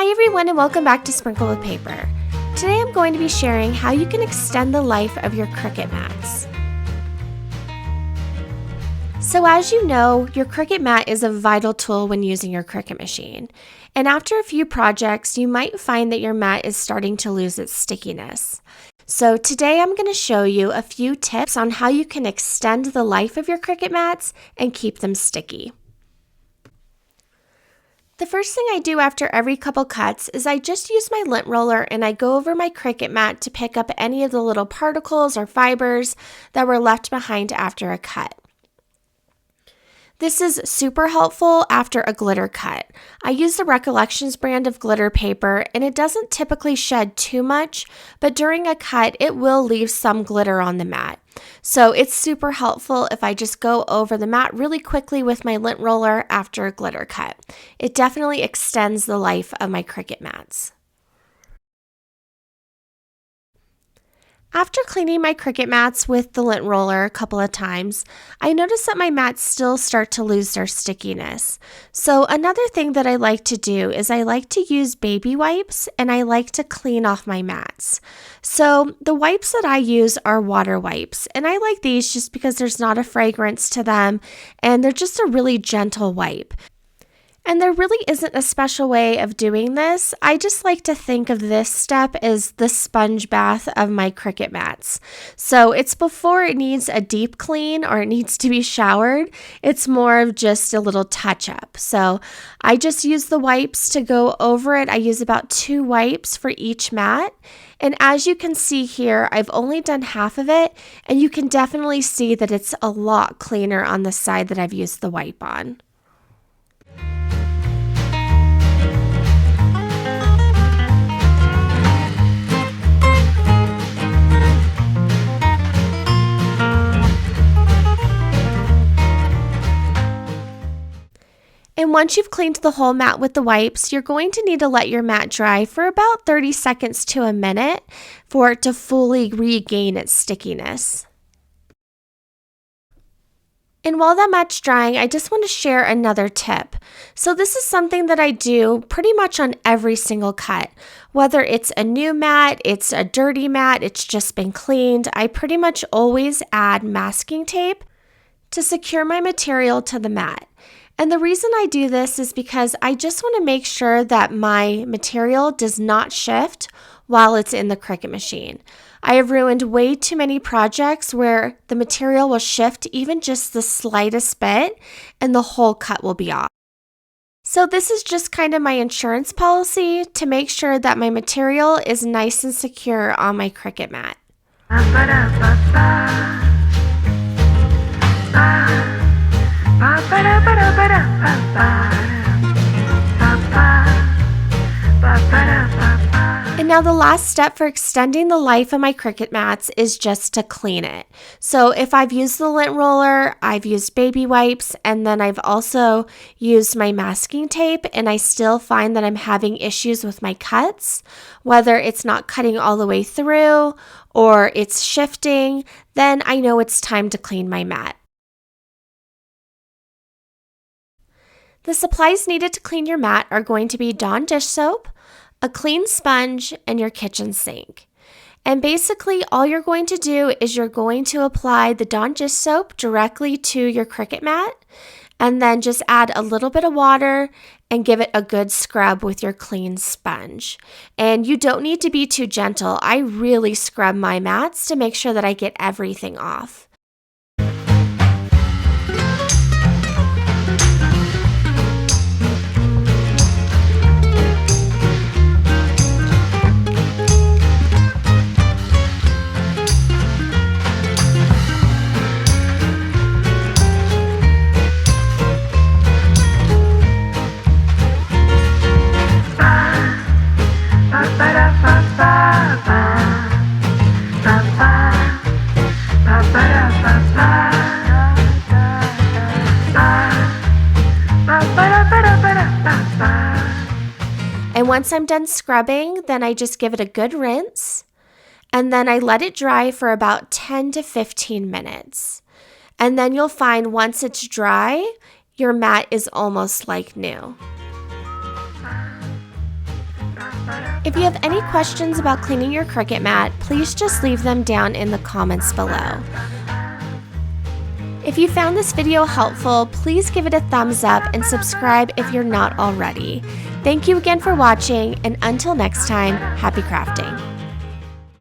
Hi everyone and welcome back to Sprinkle with Paper. Today I'm going to be sharing how you can extend the life of your Cricut mats. So as you know, your Cricut mat is a vital tool when using your Cricut machine. And after a few projects, you might find that your mat is starting to lose its stickiness. So today I'm going to show you a few tips on how you can extend the life of your Cricut mats and keep them sticky. The first thing I do after every couple cuts is I just use my lint roller and I go over my Cricut mat to pick up any of the little particles or fibers that were left behind after a cut. This is super helpful after a glitter cut. I use the Recollections brand of glitter paper and it doesn't typically shed too much, but during a cut it will leave some glitter on the mat. So it's super helpful if I just go over the mat really quickly with my lint roller after a glitter cut. It definitely extends the life of my Cricut mats. After cleaning my Cricut mats with the lint roller a couple of times, I notice that my mats still start to lose their stickiness. So another thing that I like to do is I like to use baby wipes and I like to clean off my mats. So the wipes that I use are water wipes and I like these just because there's not a fragrance to them and they're just a really gentle wipe. And there really isn't a special way of doing this. I just like to think of this step as the sponge bath of my Cricut mats. So it's before it needs a deep clean or it needs to be showered. It's more of just a little touch up. So I just use the wipes to go over it. I use about 2 wipes for each mat. And as you can see here, I've only done half of it, and you can definitely see that it's a lot cleaner on the side that I've used the wipe on. And once you've cleaned the whole mat with the wipes, you're going to need to let your mat dry for about 30 seconds to a minute for it to fully regain its stickiness. And while that mat's drying, I just want to share another tip. So this is something that I do pretty much on every single cut. Whether it's a new mat, it's a dirty mat, it's just been cleaned, I pretty much always add masking tape to secure my material to the mat. And the reason I do this is because I just want to make sure that my material does not shift while it's in the Cricut machine. I have ruined way too many projects where the material will shift even just the slightest bit and the whole cut will be off. So this is just kind of my insurance policy to make sure that my material is nice and secure on my Cricut mat. And now the last step for extending the life of my Cricut mats is just to clean it. So if I've used the lint roller, I've used baby wipes, and then I've also used my masking tape, and I still find that I'm having issues with my cuts, whether it's not cutting all the way through or it's shifting, then I know it's time to clean my mat. The supplies needed to clean your mat are going to be Dawn dish soap, a clean sponge, and your kitchen sink. And basically all you're going to do is you're going to apply the Dawn dish soap directly to your Cricut mat and then just add a little bit of water and give it a good scrub with your clean sponge. And you don't need to be too gentle. I really scrub my mats to make sure that I get everything off. And once I'm done scrubbing, then I just give it a good rinse, and then I let it dry for about 10 to 15 minutes. And then you'll find once it's dry, your mat is almost like new. If you have any questions about cleaning your Cricut mat, please just leave them down in the comments below. If you found this video helpful, please give it a thumbs up and subscribe if you're not already. Thank you again for watching, and until next time, happy crafting!